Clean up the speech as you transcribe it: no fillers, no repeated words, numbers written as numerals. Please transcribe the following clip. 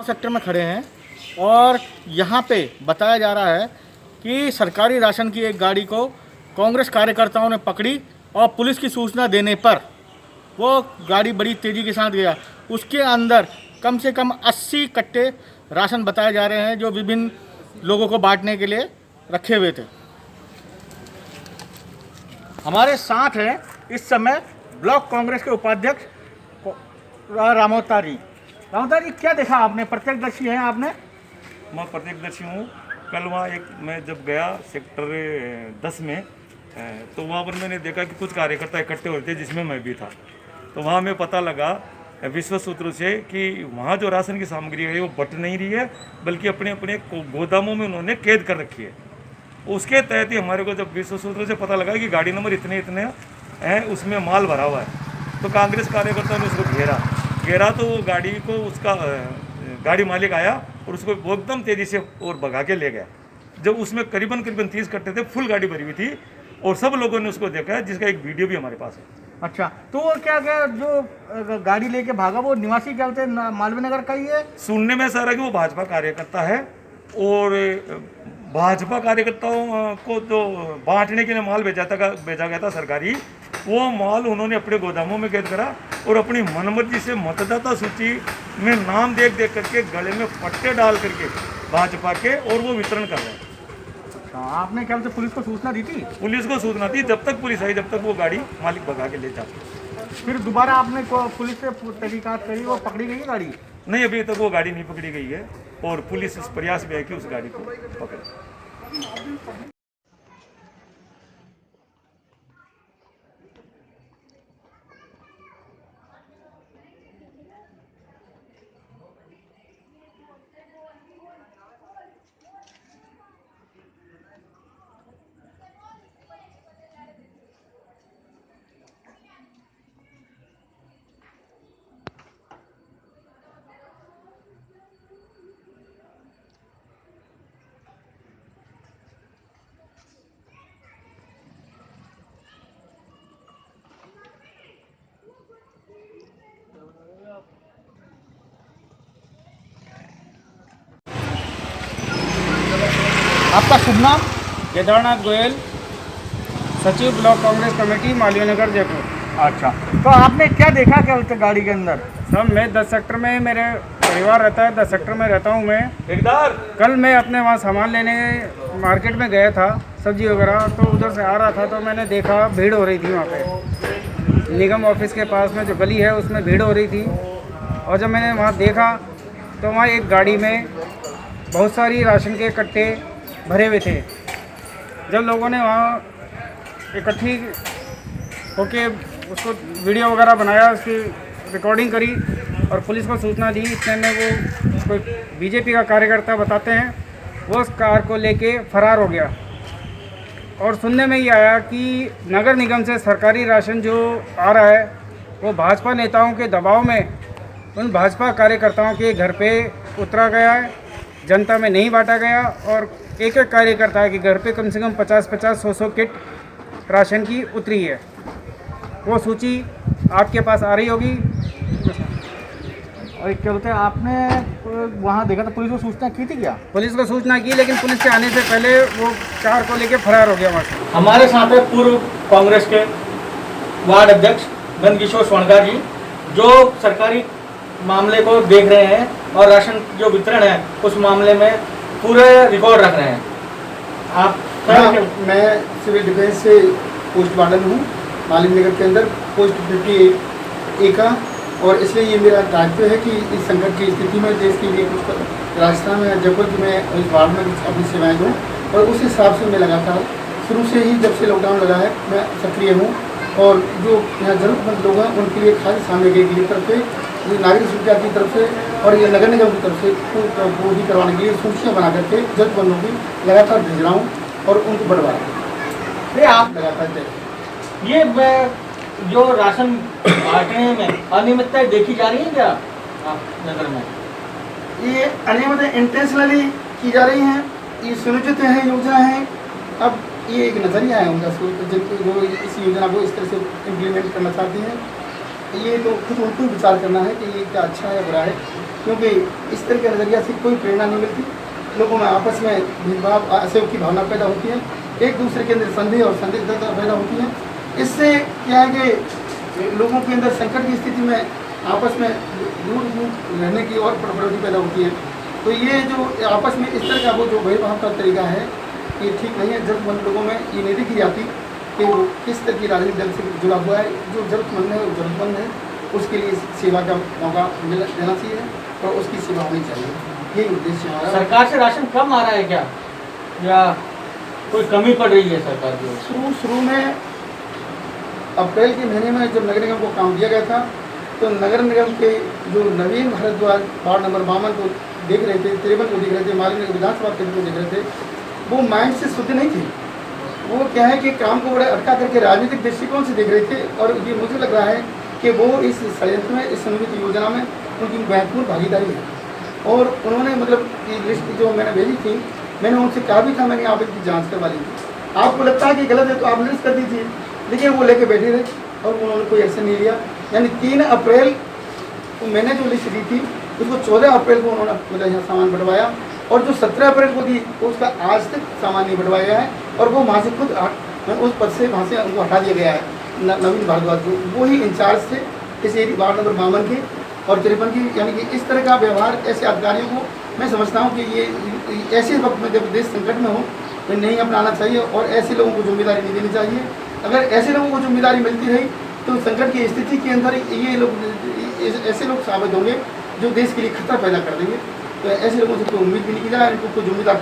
Sector में खड़े हैं और यहाँ पे बताया जा रहा है कि सरकारी राशन की एक गाड़ी को कांग्रेस कार्यकर्ताओं ने पकड़ी और पुलिस की सूचना देने पर वो गाड़ी बड़ी तेज़ी के साथ गया। उसके अंदर कम से कम 80 कट्टे राशन बताए जा रहे हैं जो विभिन्न लोगों को बांटने के लिए रखे हुए थे। हमारे साथ हैं इस समय ब्लॉक कांग्रेस के उपाध्यक्ष रामोता जी। रामोता जी, क्या देखा आपने? प्रत्यक्षदर्शी हैं आपने? मैं प्रत्यक्षदर्शी हूँ। कल वहाँ मैं जब गया सेक्टर 10 में तो वहाँ पर मैंने देखा कि कुछ कार्यकर्ता इकट्ठे हुए थे जिसमें मैं भी था। तो वहाँ में पता लगा विश्वस्त सूत्रों से कि वहाँ जो राशन की सामग्री है वो बट नहीं रही है, बल्कि अपने अपने गोदामों में उन्होंने कैद कर रखी है। उसके तहत ही हमारे को जब विश्वस्त सूत्रों से पता लगा कि गाड़ी नंबर इतने इतने हैं, उसमें माल भरा हुआ है, तो कांग्रेस कार्यकर्ताओं ने उसको घेरा तो वो गाड़ी को उसका गाड़ी मालिक आया और उसको एकदम तेज़ी से और भगा के ले गया। जब उसमें करीबन 30 कट्टे थे, फुल गाड़ी भरी हुई थी और सब लोगों ने उसको देखा है, जिसका एक वीडियो भी हमारे पास है। अच्छा, तो वो क्या जो गाड़ी लेके भागा वो निवासी क्या बोलते हैं, मालवीय नगर का ही है? सुनने में ऐसा रहा कि वो भाजपा कार्यकर्ता है और भाजपा कार्यकर्ताओं को जो बांटने के लिए माल भेजा गया था सरकारी, वो माल उन्होंने अपने गोदामों में कैद करा और अपनी मनमर्जी से मतदाता सूची में नाम देख करके गले में पट्टे डाल करके भाजपा के और वो वितरण कर रहे हैं। आपने क्या बोलते पुलिस को सूचना दी थी? पुलिस को सूचना दी, जब तक पुलिस आई जब तक वो गाड़ी मालिक भगा के ले जाती। फिर दोबारा आपने पुलिस से तहकीकात करी, वो पकड़ी गई गाड़ी? नहीं, अभी तक वो गाड़ी नहीं पकड़ी गई है और पुलिस इस प्रयास में है कि उस गाड़ी को पकड़े। आपका शुभ नाम? केदारनाथ गोयल, सचिव ब्लॉक कांग्रेस कमेटी मालवीय नगर जयपुर। अच्छा, तो आपने क्या देखा क्या बोलते गाड़ी के अंदर? सब मैं 10 सेक्टर में, मेरे परिवार रहता है 10 सेक्टर में रहता हूँ मैं। कल मैं अपने वहाँ सामान लेने मार्केट में गया था, सब्जी वगैरह, तो उधर से आ रहा था तो मैंने देखा भीड़ हो रही थी वहाँ पे। निगम ऑफिस के पास में जो गली है उसमें भीड़ हो रही थी और जब मैंने वहाँ देखा तो वहाँ एक गाड़ी में बहुत सारी राशन के कट्टे भरे हुए थे। जब लोगों ने वहाँ इकट्ठी होके उसको वीडियो वगैरह बनाया, उसकी रिकॉर्डिंग करी और पुलिस को सूचना दी। इतने में वो कोई बीजेपी का कार्यकर्ता बताते हैं, वो उस कार को लेके फरार हो गया। और सुनने में ये आया कि नगर निगम से सरकारी राशन जो आ रहा है वो भाजपा नेताओं के दबाव में उन भाजपा कार्यकर्ताओं के घर पे उतरा गया है, जनता में नहीं बांटा गया और एक एक कार्यकर्ता के घर पे कम से कम 50-50, 100-100 किट राशन की उतरी है। वो सूची आपके पास आ रही होगी। और क्या बोलते हैं, आपने वहाँ देखा था, पुलिस को सूचना की थी क्या? पुलिस को सूचना की, लेकिन पुलिस के आने से पहले वो कार को लेके फरार हो गया वहाँ से। हमारे साथ है पूर्व कांग्रेस के वार्ड अध्यक्ष नंदकिशोर स्वर्णकार जी, जो सरकारी मामले को देख रहे हैं और राशन जो वितरण है उस मामले में पूरे रिकॉर्ड रख रहे हैं। आप मैं सिविल डिफेंस से पोस्ट वार्डन हूँ मालवीय नगर के अंदर, पोस्ट 58A का, और इसलिए ये मेरा दायित्व है कि इस संकट की स्थिति में देश के लिए कुछ राजस्थान में जयपुर की मैं इस वार्ड में अपनी सेवाएं दूँ। और उस हिसाब से मैं लगातार शुरू से ही, जब से लॉकडाउन लगा है, मैं सक्रिय हूँ और जो यहाँ ज़रूरतमंद लोग हैं उनके लिए खाद्य सामग्री की तरफ से, नागरिक सुविधा की तरफ से और ये नगर निगम की तरफ से पूरी करवाने के लिए सूचियाँ बना करके जरूरतमंदों की लगातार भेज रहा हूँ और उनको बढ़वा रहा हूँ। आप लगातार ये जो राशन बांटने में अनियमितताएं देखी जा रही है क्या नगर में? ये अनियमित इंटेंशनली की जा रही हैं, ये सुनिश्चित है योजना है। अब ये एक नज़रिया है उनका, जो इस योजना को इस तरह से इम्प्लीमेंट करना चाहती हैं। ये तो खुद उनको विचार करना है कि ये क्या अच्छा है या बुरा है। क्योंकि इस तरह के नज़रिया से कोई प्रेरणा नहीं मिलती। लोगों में आपस में भेदभाव, असहयोग की भावना पैदा होती है, एक दूसरे के अंदर संदेह और संदिग्धता पैदा होती है। इससे क्या है कि लोगों के अंदर संकट की स्थिति में आपस में दूर रहने की और प्रवृत्ति पैदा होती है। तो ये जो आपस में इस तरह का वो जो भेदभाव का तरीका है, ये ठीक नहीं है। जरूरतमंद लोगों में ये नहीं देखी जाती कि वो किस तरह की राजनीतिक दल से जुड़ा हुआ है। जो जरूरतमंद है वो जरूरतमंद है, उसके लिए सेवा का मौका देना चाहिए और उसकी सेवा होनी चाहिए। यही उद्देश्य हमारा। सरकार से राशन कम आ रहा है क्या, या कोई कमी पड़ रही है सरकार की? शुरू में अप्रैल के महीने में जब नगर निगम को काम दिया गया था, तो नगर निगम के जो नवीन भारद्वाज वार्ड नंबर 52 को देख रहे थे, 53 को देख रहे थे, मालिक नगर विधानसभा क्षेत्र को देख रहे थे, वो माइंड से शुद्ध नहीं थे। वो क्या है कि काम को बड़े अटका करके राजनीतिक दृष्टिकोण से देख रहे थे। और ये मुझे लग रहा है कि वो इस षड्यंत्र में, इस समन्वित योजना में उनकी महत्वपूर्ण भागीदारी है। और उन्होंने मतलब ये लिस्ट जो मैंने भेजी थी, मैंने उनसे कहा भी था, मैंने आप इसकी जाँच करवा ली थी। आपको लगता है कि गलत है तो आप लिस्ट कर दीजिए, लेकिन वो लेके बैठे रहे और उन्होंने कोई एक्शन नहीं लिया। यानी 3 अप्रैल को मैंने जो लिस्ट दी थी, उसको 14 अप्रैल को उन्होंने मतलब यहाँ सामान बढ़वाया, और जो 17 अप्रैल को दी उसका आज तक सामान नहीं बढ़वाया गया है। और वो वहाँ से खुद उस पद से वहाँ से उनको हटा दिया गया है। नवीन भारद्वाज जो वो ही इंचार्ज थे इस एरिया वार्ड नंबर 52 के और 53 की। यानी कि इस तरह का व्यवहार ऐसे अधिकारियों को मैं समझता हूँ कि ये ऐसे वक्त में जब देश संकट में हो तो नहीं अपनाना चाहिए और ऐसे लोगों को जिम्मेदारी नहीं देनी चाहिए। अगर ऐसे लोगों को जिम्मेदारी मिलती रही तो संकट की स्थिति के अंदर ये लोग ऐसे लोग साबित होंगे जो देश के लिए खतरा पैदा कर देंगे। तो ऐसे लोगों से कोई उम्मीद भी नहीं की जाए, इनको कोई जिम्मेदार